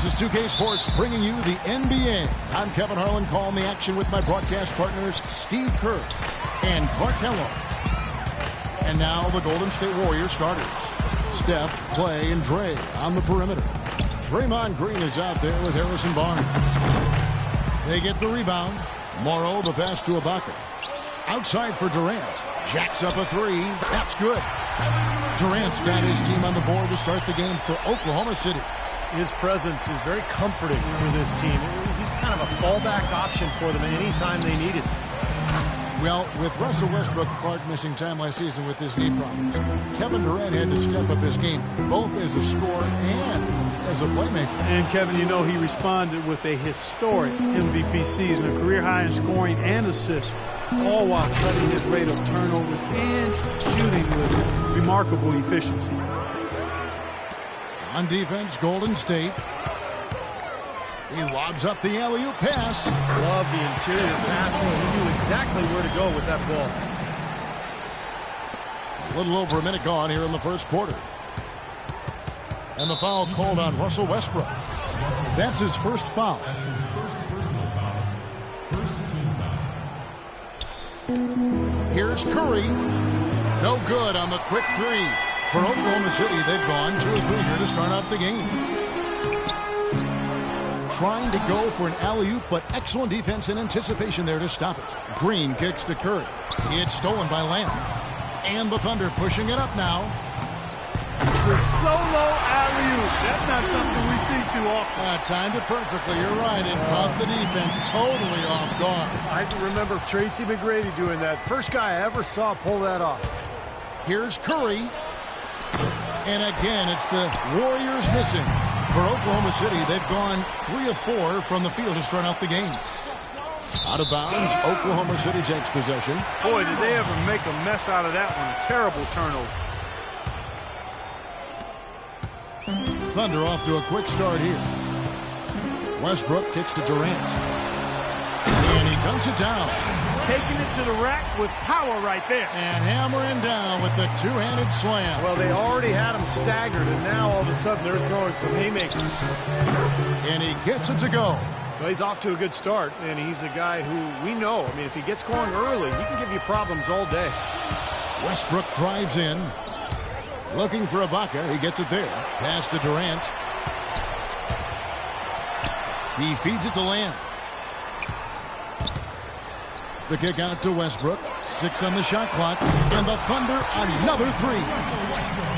This is 2K Sports bringing you the NBA. I'm Kevin Harlan, calling the action with my broadcast partners Steve Kerr and Clark Kellogg. And now the Golden State Warriors starters. Steph, Clay, and Dre on the perimeter. Draymond Green is out there with Harrison Barnes. They get the rebound. Morrow the pass to Ibaka. Outside for Durant. Jacks up a three. That's good. Durant's got his team on the board to start the game for Oklahoma City. His presence is very comforting for this team. He's kind of a fallback option for them anytime they need it. Well, with Russell Westbrook, Clark missing time last season with his knee problems, Kevin Durant had to step up his game, both as a scorer and as a playmaker. And, Kevin, you know he responded with a historic MVP season, a career high in scoring and assists, all while cutting his rate of turnovers and shooting with remarkable efficiency. On defense, Golden State. He lobs up the alley-oop pass. Love the interior passing. He knew exactly where to go with that ball. A little over a minute gone here in the first quarter. And the foul called on Russell Westbrook. That's his first foul. Here's Curry. No good on the quick three. For Oklahoma City, they've gone 2 or 3 here to start out the game. Trying to go for an alley-oop, but excellent defense and anticipation there to stop it. Green kicks to Curry. It's stolen by Lamb. And the Thunder pushing it up now. The solo alley-oop. That's not something we see too often. Timed it perfectly. You're right. It caught the defense totally off guard. I remember Tracy McGrady doing that. First guy I ever saw pull that off. Here's Curry. And again, it's the Warriors missing. For Oklahoma City, they've gone 3 of 4 from the field to start out the game. Out of bounds, Oklahoma City takes possession. Boy, did they ever make a mess out of that one. A terrible turnover. Thunder off to a quick start here. Westbrook kicks to Durant. And he dunks it down. Taking it to the rack with power right there. And hammering down with the two-handed slam. Well, they already had him staggered, and now all of a sudden they're throwing some haymakers. And he gets it to go. Well, he's off to a good start, and he's a guy who we know. I mean, if he gets going early, he can give you problems all day. Westbrook drives in. Looking for Ibaka. He gets it there. Pass to Durant. He feeds it to Lamb. The kick out to Westbrook. 6 on the shot clock. And the Thunder another 3.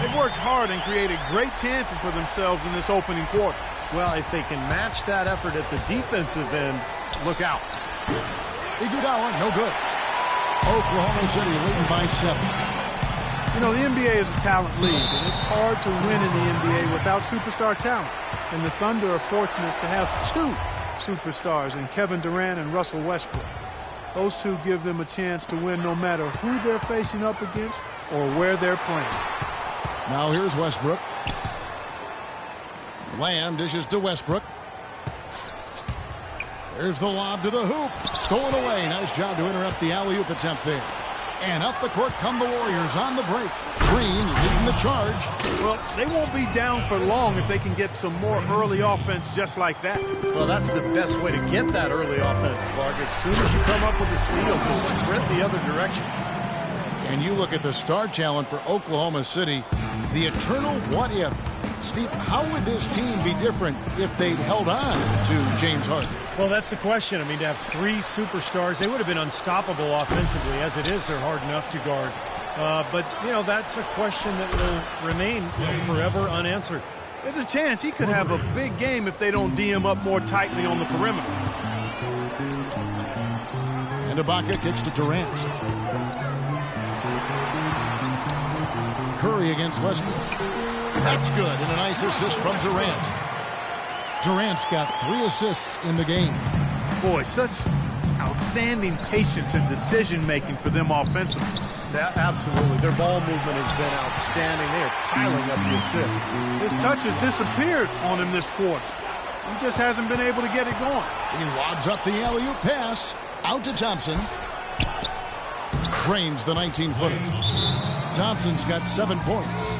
They've worked hard and created great chances for themselves in this opening quarter. Well, if they can match that effort at the defensive end, look out. Iguodala, no good. Oklahoma City leading by 7. You know, the NBA is a talent league, and it's hard to win in the NBA without superstar talent. And the Thunder are fortunate to have 2 superstars in Kevin Durant and Russell Westbrook. Those 2 give them a chance to win no matter who they're facing up against or where they're playing. Now here's Westbrook. Lamb dishes to Westbrook. There's the lob to the hoop. Stolen away. Nice job to interrupt the alley-oop attempt there. And up the court come the Warriors on the break. Green leading the charge. Well, they won't be down for long if they can get some more early offense just like that. Well, that's the best way to get that early offense, Clark. As soon as you come up with a steal, just sprint the other direction. And you look at the star talent for Oklahoma City, the eternal what if. Steve, how would this team be different if they'd held on to James Harden? Well, that's the question. I mean, to have 3 superstars, they would have been unstoppable offensively. As it is, they're hard enough to guard. But, you know, that's a question that will remain forever unanswered. There's a chance he could have a big game if they don't D him up more tightly on the perimeter. And Ibaka kicks to Durant. Curry against Westbrook. That's good, and a nice assist from Durant. Durant's got 3 assists in the game. Boy, such outstanding patience and decision-making for them offensively. Yeah, absolutely. Their ball movement has been outstanding. They are piling up the assists. His touch has disappeared on him this quarter. He just hasn't been able to get it going. He lobs up the alley-oop pass. Out to Thompson. Drains the 19-footer. Thompson's got 7 points.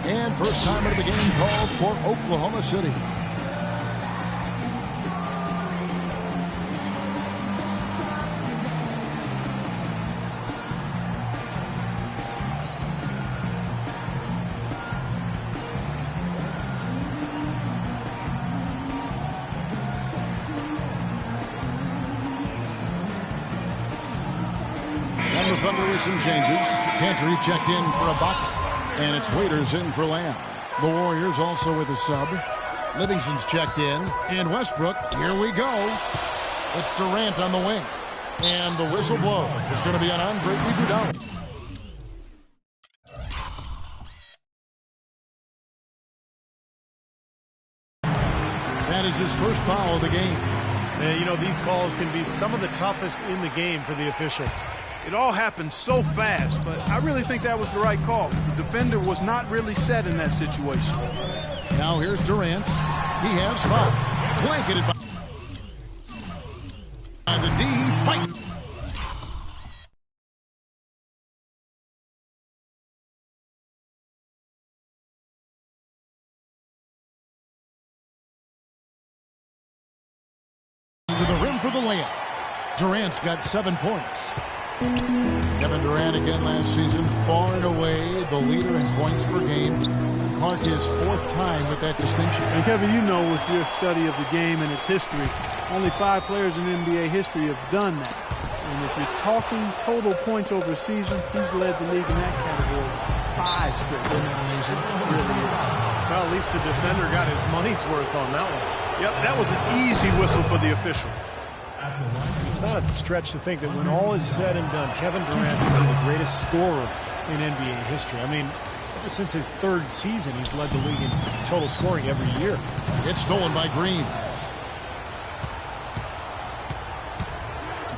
And first time of the game called for Oklahoma City. And the Thunder with some changes. Cantor checked in for Ibaka. And it's Waiters in for Lamb. The Warriors also with a sub. Livingston's checked in. And Westbrook, here we go. It's Durant on the wing. And the whistle blows. It's going to be on Andre Iguodala. That is his first foul of the game. You know, these calls can be some of the toughest in the game for the officials. It all happened so fast, but I really think that was the right call. The defender was not really set in that situation. Now here's Durant. He has foul. Blanketed by the D. Fight. To the rim for the layup. Durant's got 7 points. Kevin Durant again last season, far and away the leader in points per game. Clark his 4th time with that distinction. And Kevin, you know with your study of the game and its history, only 5 players in NBA history have done that. And if you're talking total points over a season, he's led the league in that category 5 straight. Isn't that amazing? Really. Well, at least the defender got his money's worth on that one. Yep, that was an easy whistle for the official. It's not a stretch to think that when all is said and done, Kevin Durant is the greatest scorer in NBA history. I mean, ever since his 3rd season, he's led the league in total scoring every year. It's stolen by Green.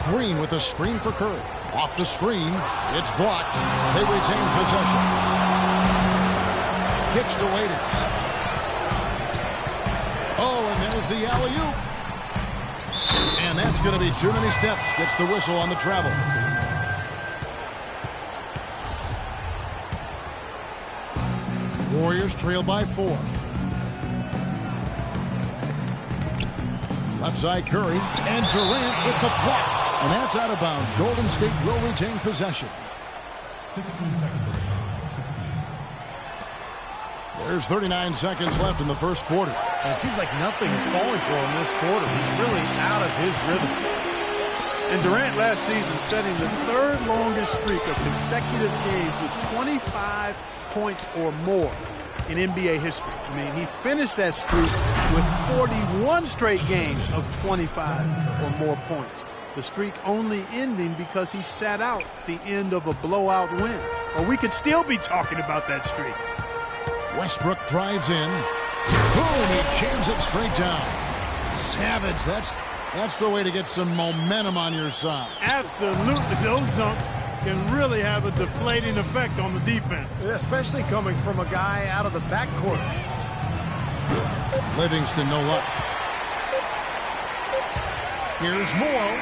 Green with a screen for Curry. Off the screen, it's blocked. They retain possession. Kicks to Waiters. Oh, and there's the alley-oop. And that's going to be too many steps. Gets the whistle on the travel. Warriors trail by 4. Left side Curry. And Durant with the block. And that's out of bounds. Golden State will retain possession. 16 seconds on the shot. 16. There's 39 seconds left in the first quarter. And it seems like nothing is falling for him this quarter. He's really out of his rhythm. And Durant last season setting the 3rd longest streak of consecutive games with 25 points or more in NBA history. I mean, he finished that streak with 41 straight games of 25 or more points. The streak only ending because he sat out the end of a blowout win. Or we could still be talking about that streak. Westbrook drives in. Boom, he jams it straight down. Savage, that's the way to get some momentum on your side. Absolutely, those dunks can really have a deflating effect on the defense. Especially coming from a guy out of the backcourt. Livingston, no luck. Here's Morrow.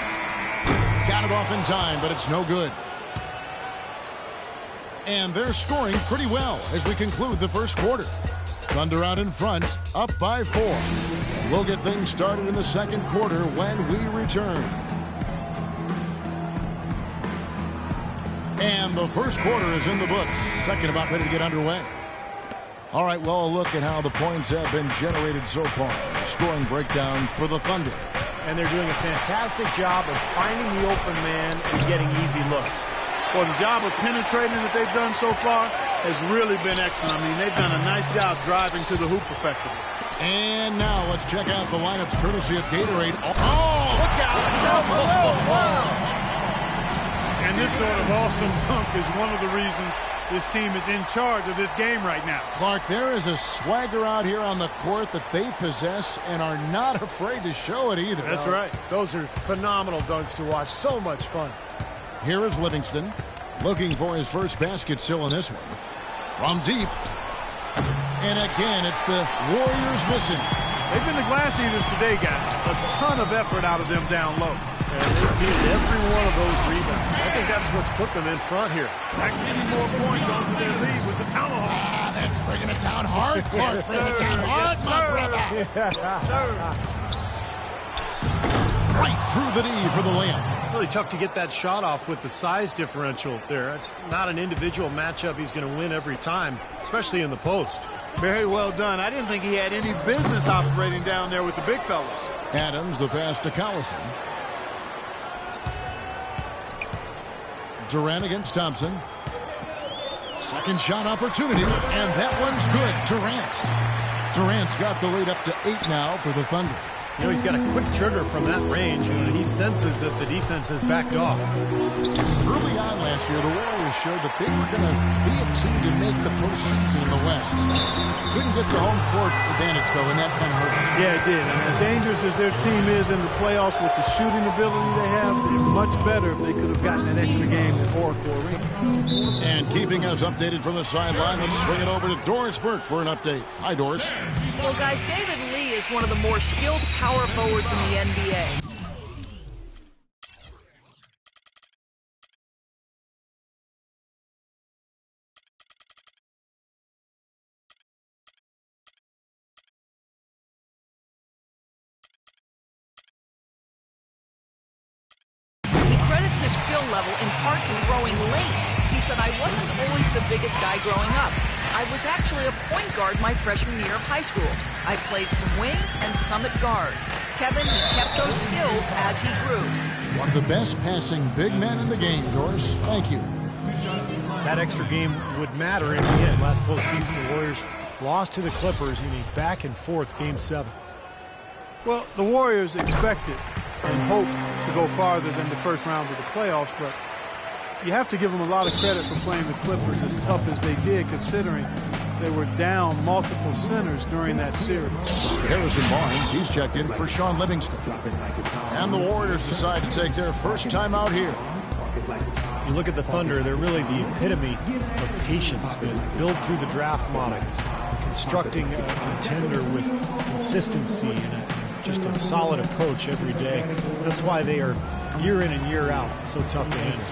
Got it off in time, but it's no good. And they're scoring pretty well as we conclude the first quarter. Thunder out in front, up by 4. We'll get things started in the second quarter when we return. And the first quarter is in the books. Second about ready to get underway. All right, well, a look at how the points have been generated so far. Scoring breakdown for the Thunder. And they're doing a fantastic job of finding the open man and getting easy looks. Well, the job of penetrating that they've done so far has really been excellent. I mean, they've done a nice job driving to the hoop effectively. And now let's check out the lineups courtesy of Gatorade. Oh, look out. Wow. And this sort of awesome dunk is one of the reasons this team is in charge of this game right now. Clark, there is a swagger out here on the court that they possess and are not afraid to show it either. That's right. Those are phenomenal dunks to watch. So much fun. Here is Livingston looking for his first basket still in this one. From deep. And again, it's the Warriors missing. They've been the glass eaters today, guys. A ton of effort out of them down low. And they've needed every one of those rebounds. I think that's what's put them in front here. Actually, need more points onto their lead with the tomahawk. Ah, that's bringing it down hard, Clark. Bring it down hard, my brother. Right through the knee for the layup. Really tough to get that shot off with the size differential there. It's not an individual matchup he's going to win every time, especially in the post. Very well done. I didn't think he had any business operating down there with the big fellas. Adams, the pass to Collison. Durant against Thompson. Second shot opportunity, and that one's good. Durant's got the lead up to 8 now for the Thunder. You know, he's got a quick trigger from that range. He senses that the defense has backed off. Early on last year, the Warriors showed that they were going to be a team to make the postseason in the West. Couldn't get the home court advantage, though, and that kind of hurt them. Yeah, it did. And as dangerous as their team is in the playoffs with the shooting ability they have, it's much better if they could have gotten an extra game at Oracle Arena. And keeping us updated from the sideline, let's swing it over to Doris Burke for an update. Hi, Doris. Well, guys, David Lee is one of the more skilled power forwards in the NBA. He credits his skill level in part to growing late. He said, I wasn't always the biggest guy growing up. I was actually a point guard my freshman year of high school. I played some wing and some at guard. Kevin, he kept those skills as he grew. One of the best passing big men in the game, Doris. Thank you. That extra game would matter in the end. Last postseason, the Warriors lost to the Clippers in a back-and-forth Game 7. Well, the Warriors expected and hoped to go farther than the first round of the playoffs, but you have to give them a lot of credit for playing the Clippers as tough as they did, considering they were down multiple centers during that series. Harrison Barnes, he's checked in for Sean Livingston. And the Warriors decide to take their first time out here. You look at the Thunder, they're really the epitome of patience. They build through the draft model, constructing a contender with consistency and just a solid approach every day. That's why they are year in and year out so tough to handle.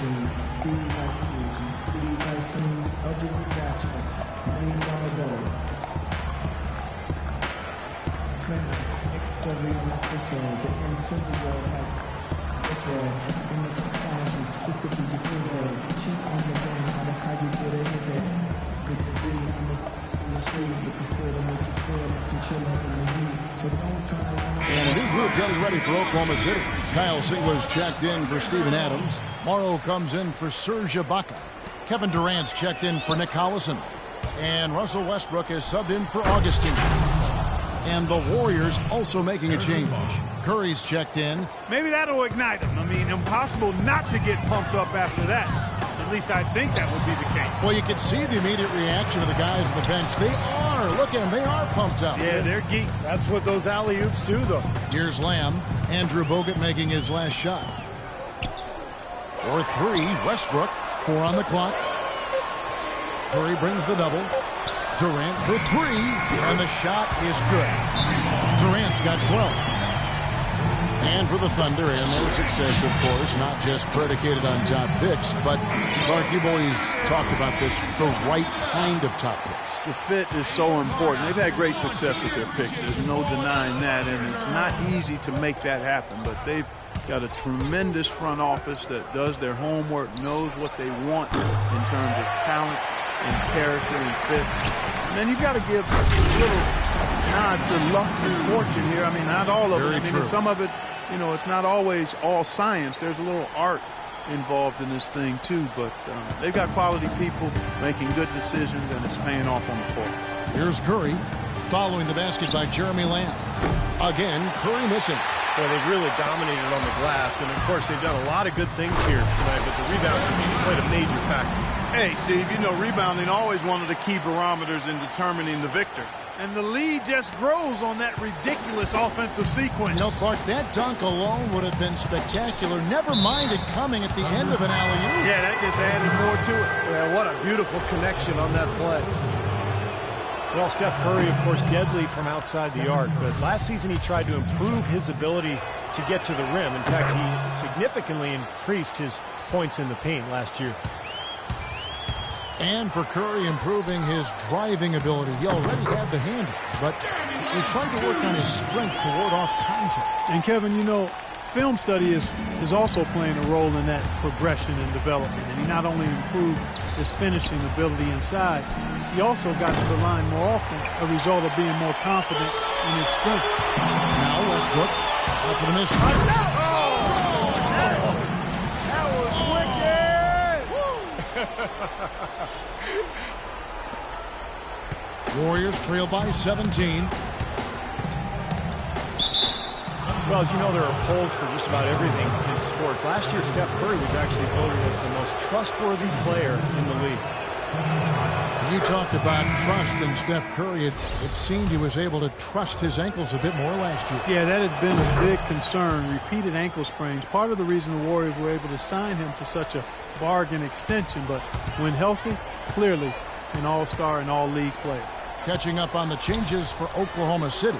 And a new group getting ready for Oklahoma City. Kyle Singler's checked in for Steven Adams. Morrow comes in for Serge Ibaka. Kevin Durant's checked in for Nick Collison. And Russell Westbrook is subbed in for Augustine. And the Warriors also making a change. Curry's checked in. Maybe that'll ignite them. I mean, impossible not to get pumped up after that. At least I think that would be the case. Well, you can see the immediate reaction of the guys on the bench. They are. Look at them. They are pumped up. Yeah, they're geek. That's what those alley-oops do, though. Here's Lamb. Andrew Bogut making his last shot. For 3, Westbrook. 4 on the clock. Curry brings the double. Durant for 3, and the shot is good. Durant's got 12. And for the Thunder, and their success, of course, not just predicated on top picks, but Clark, you've always talked about this, the right kind of top picks. The fit is so important. They've had great success with their picks. There's no denying that, and it's not easy to make that happen, but they've got a tremendous front office that does their homework, knows what they want in terms of talent and character and fit. And then you've got to give a little nod to luck and fortune here. I mean, not all of it. I mean, some of it, you know, it's not always all science. There's a little art involved in this thing, too. But they've got quality people making good decisions, and it's paying off on the court. Here's Curry following the basket by Jeremy Lamb. Again, Curry missing. Well, they've really dominated on the glass, and, of course, they've done a lot of good things here tonight, but the rebounds have played a major factor. Hey, Steve, you know, rebounding always one of the key barometers in determining the victor. And the lead just grows on that ridiculous offensive sequence. You know, Clark, that dunk alone would have been spectacular. Never mind it coming at the end of an alley-oop. Yeah, that just added more to it. Yeah, what a beautiful connection on that play. Well, Steph Curry, of course, deadly from outside the arc, but last season he tried to improve his ability to get to the rim. In fact, he significantly increased his points in the paint last year. And for Curry, improving his driving ability. He already had the handles, but he tried to work on his strength to ward off contact. And Kevin, you know, film study is also playing a role in that progression and development. And he not only improved his finishing ability inside, he also got to the line more often, a result of being more confident in his strength. Now Westbrook, after the miss. Warriors trail by 17. Well, as you know, there are polls for just about everything in sports. Last year, Steph Curry was actually voted as the most trustworthy player in the league. You talked about trust in Steph Curry. It seemed he was able to trust his ankles a bit more last year. Yeah, that had been a big concern. Repeated ankle sprains. Part of the reason the Warriors were able to sign him to such a bargain extension, but when healthy, clearly an all-star and all-league player. Catching up on the changes for Oklahoma City.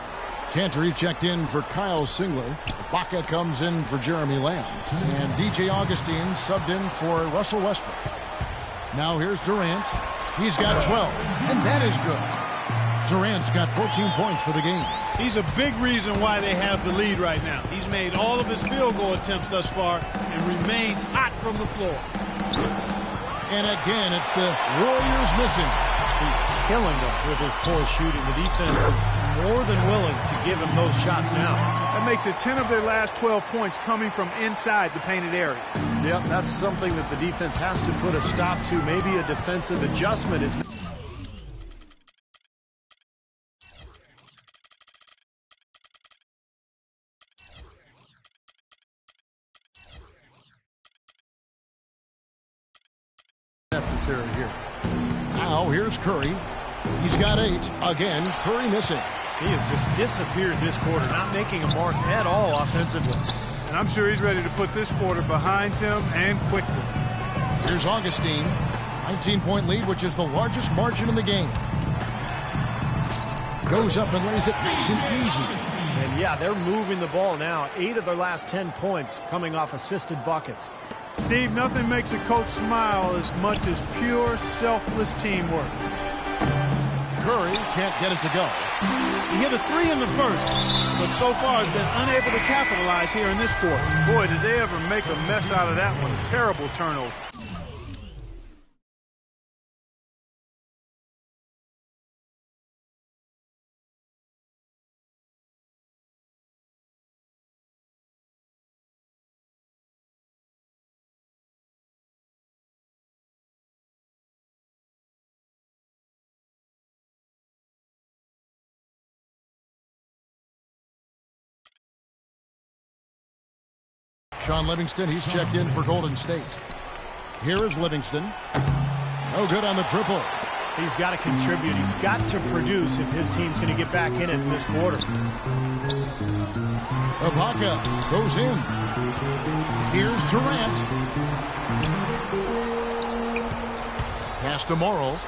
Cantor checked in for Kyle Singler. Ibaka comes in for Jeremy Lamb. And DJ Augustine subbed in for Russell Westbrook. Now here's Durant. He's got 12, and that is good. Durant's got 14 points for the game. He's a big reason why they have the lead right now. He's made all of his field goal attempts thus far and remains hot from the floor. And again, it's the Warriors missing. He's killing them with his poor shooting. The defense is more than willing to give him those shots now. That makes it 10 of their last 12 points coming from inside the painted area. Yep, that's something that the defense has to put a stop to. Maybe a defensive adjustment is necessary here. Now here's Curry. He's got 8. Again, Curry missing. He has just disappeared this quarter, not making a mark at all offensively. And I'm sure he's ready to put this quarter behind him and quickly. Here's Augustine. 19-point lead, which is the largest margin in the game. Goes up and lays it nice and easy. And yeah, they're moving the ball now. 8 of their last 10 points coming off assisted buckets. Steve, nothing makes a coach smile as much as pure, selfless teamwork. Curry can't get it to go. He hit a 3 in the first, but so far has been unable to capitalize here in this quarter. Boy, did they ever make a mess out of that one. A terrible turnover. Sean Livingston, he's checked in for Golden State. Here is Livingston. No good on the triple. He's got to contribute. He's got to produce if his team's going to get back in it in this quarter. Ibaka goes in. Here's Durant. Pass to Morrow.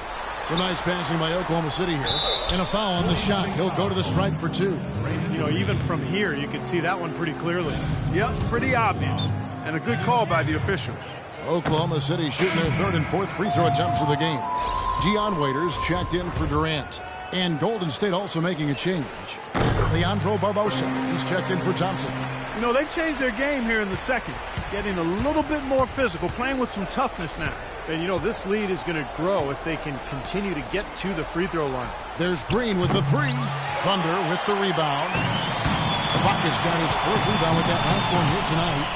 Some nice passing by Oklahoma City here. And a foul on the shot. He'll go to the stripe for 2. You know, even from here, you can see that one pretty clearly. Yep, pretty obvious. And a good call by the officials. Oklahoma City shooting their 3rd and 4th free throw attempts of the game. Dion Waiters checked in for Durant. And Golden State also making a change. Leandro Barbosa, he's checked in for Thompson. You know, they've changed their game here in the second. Getting a little bit more physical, playing with some toughness now. And, you know, this lead is going to grow if they can continue to get to the free throw line. There's Green with the 3. Thunder with the rebound. Ibaka's got his 4th rebound with that last one here tonight.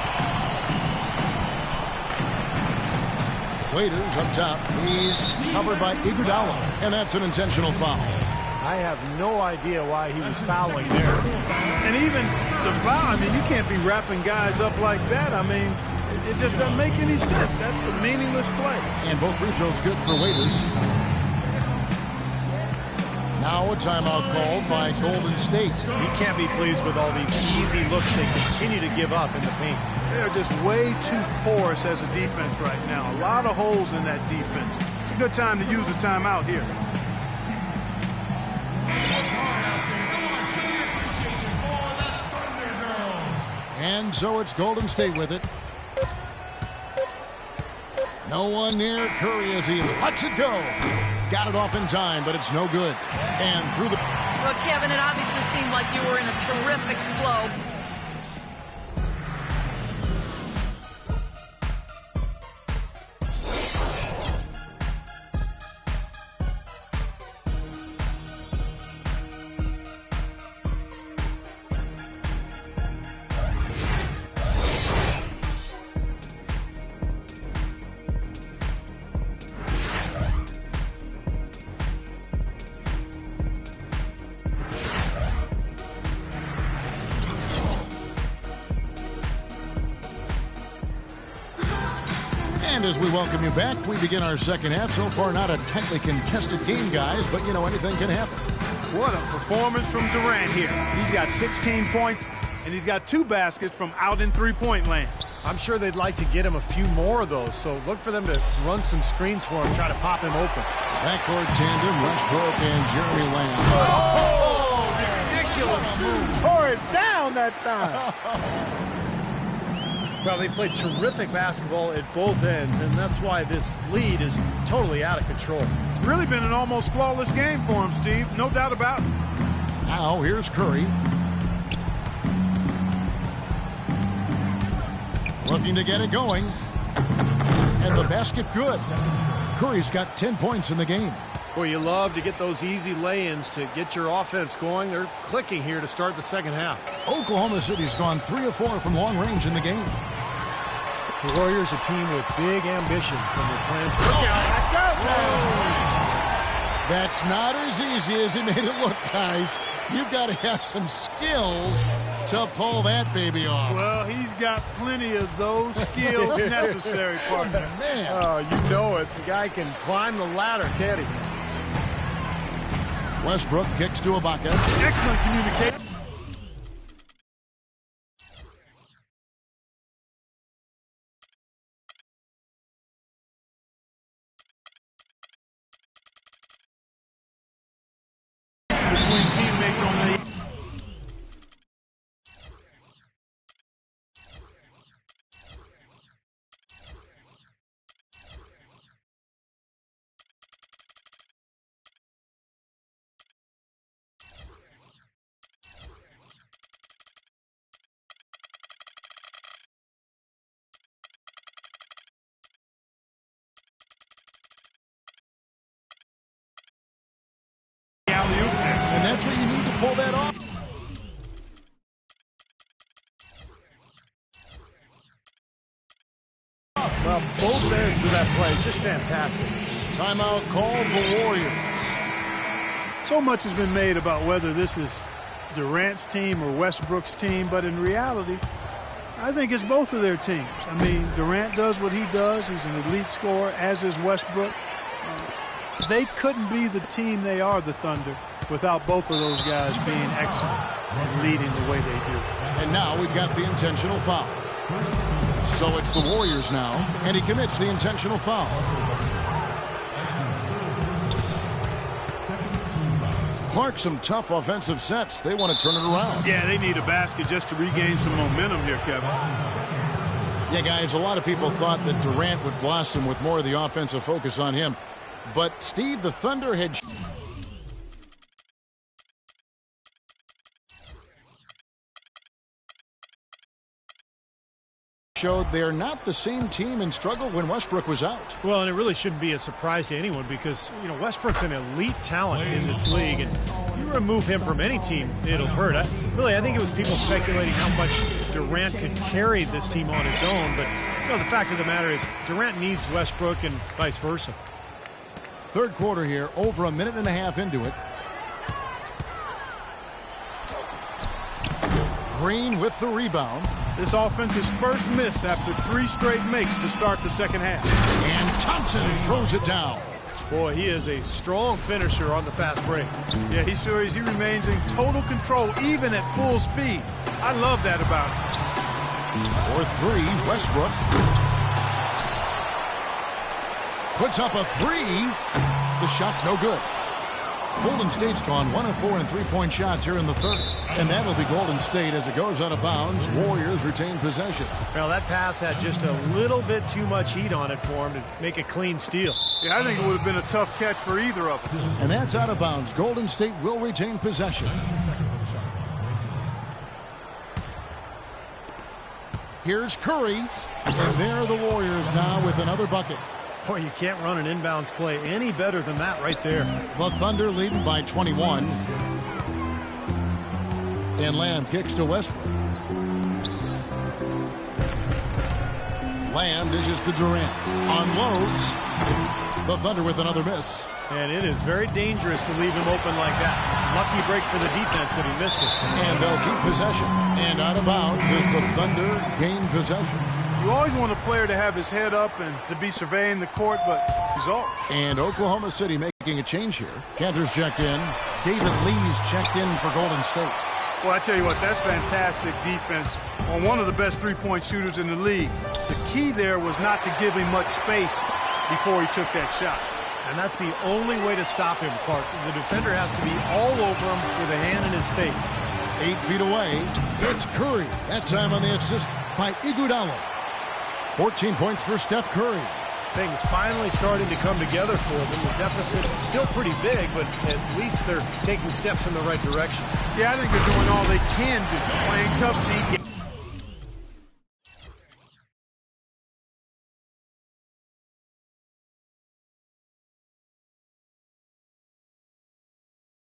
Waiters up top. He's covered by Iguodala, and that's an intentional foul. I have no idea why he was fouling there. And even the foul, I mean, you can't be wrapping guys up like that. I mean, it just doesn't make any sense. That's a meaningless play. And both free throws good for Waiters. Now a timeout called by Golden State. He can't be pleased with all these easy looks they continue to give up in the paint. They're just way too porous as a defense right now. A lot of holes in that defense. It's a good time to use a timeout here. And so it's Golden State with it. No one near Curry as he lets it go. Got it off in time, but it's no good. And through the... Well, Kevin, it obviously seemed like you were in a terrific flow. And as we welcome you back, we begin our second half. So far, not a tightly contested game, guys, but, you know, anything can happen. What a performance from Durant here. He's got 16 points, and he's got 2 baskets from out in three-point land. I'm sure they'd like to get him a few more of those, so look for them to run some screens for him, try to pop him open. Backcourt tandem, Westbrook and Jeremy Lamb. Oh, ridiculous move. Tore it down that time. Well, they've played terrific basketball at both ends, and that's why this lead is totally out of control. Really been an almost flawless game for him, Steve. No doubt about it. Now, here's Curry. Looking to get it going. And the basket good. Curry's got 10 points in the game. Boy, you love to get those easy lay-ins to get your offense going. They're clicking here to start the second half. Oklahoma City's gone 3 of 4 from long range in the game. The Warriors, a team with big ambition from their plans. That's not as easy as he made it look, guys. You've got to have some skills to pull that baby off. Well, he's got plenty of those skills necessary, partner. Man. Oh, you know it. The guy can climb the ladder, can't he? Westbrook kicks to Ibaka. Excellent communication. Between teammates on the... And that's what you need to pull that off. Well, both ends of that play, just fantastic. Timeout called the Warriors. So much has been made about whether this is Durant's team or Westbrook's team, but in reality, I think it's both of their teams. I mean, Durant does what he does. He's an elite scorer, as is Westbrook. They couldn't be the team they are, the Thunder, without both of those guys being excellent and leading the way they do. And now we've got the intentional foul. So it's the Warriors now, and he commits the intentional foul. Clark, some tough offensive sets. They want to turn it around. Yeah, they need a basket just to regain some momentum here, Kevin. Yeah, guys, a lot of people thought that Durant would blossom with more of the offensive focus on him. But, Steve, the Thunder had showed they're not the same team and struggled when Westbrook was out. Well, and it really shouldn't be a surprise to anyone because, you know, Westbrook's an elite talent in this league, and you remove him from any team, it'll hurt. I think it was people speculating how much Durant could carry this team on his own, but, you know, the fact of the matter is Durant needs Westbrook and vice versa. Third quarter here, over a minute and a half into it. Green with the rebound. This offense's first miss after 3 straight makes to start the second half. And Thompson throws it down. Boy, he is a strong finisher on the fast break. Yeah, he sure is. He remains in total control even at full speed. I love that about him. For 3, Westbrook puts up a 3. The shot no good. Golden State's gone 1 of 4 in three-point shots here in the third. And that'll be Golden State as it goes out of bounds. Warriors retain possession. Well, that pass had just a little bit too much heat on it for him to make a clean steal. Yeah, I think it would have been a tough catch for either of them. And that's out of bounds. Golden State will retain possession. Here's Curry. And there are the Warriors now with another bucket. Boy, you can't run an inbounds play any better than that right there. The Thunder leading by 21. And Lamb kicks to Westbrook. Lamb dishes to Durant. Unloads. The Thunder with another miss. And it is very dangerous to leave him open like that. Lucky break for the defense that he missed it. And they'll keep possession. And out of bounds as the Thunder gain possession. You always want a player to have his head up and to be surveying the court, but result. And Oklahoma City making a change here. Cantor's checked in. David Lee's checked in for Golden State. Well, I tell you what, that's fantastic defense on one of the best three-point shooters in the league. The key there was not to give him much space before he took that shot. And that's the only way to stop him, Clark. The defender has to be all over him with a hand in his face. 8 feet away, it's Curry. That time on the assist by Iguodala. 14 points for Steph Curry. Things finally starting to come together for them. The deficit is still pretty big, but at least they're taking steps in the right direction. Yeah, I think they're doing all they can do. Playing tough D.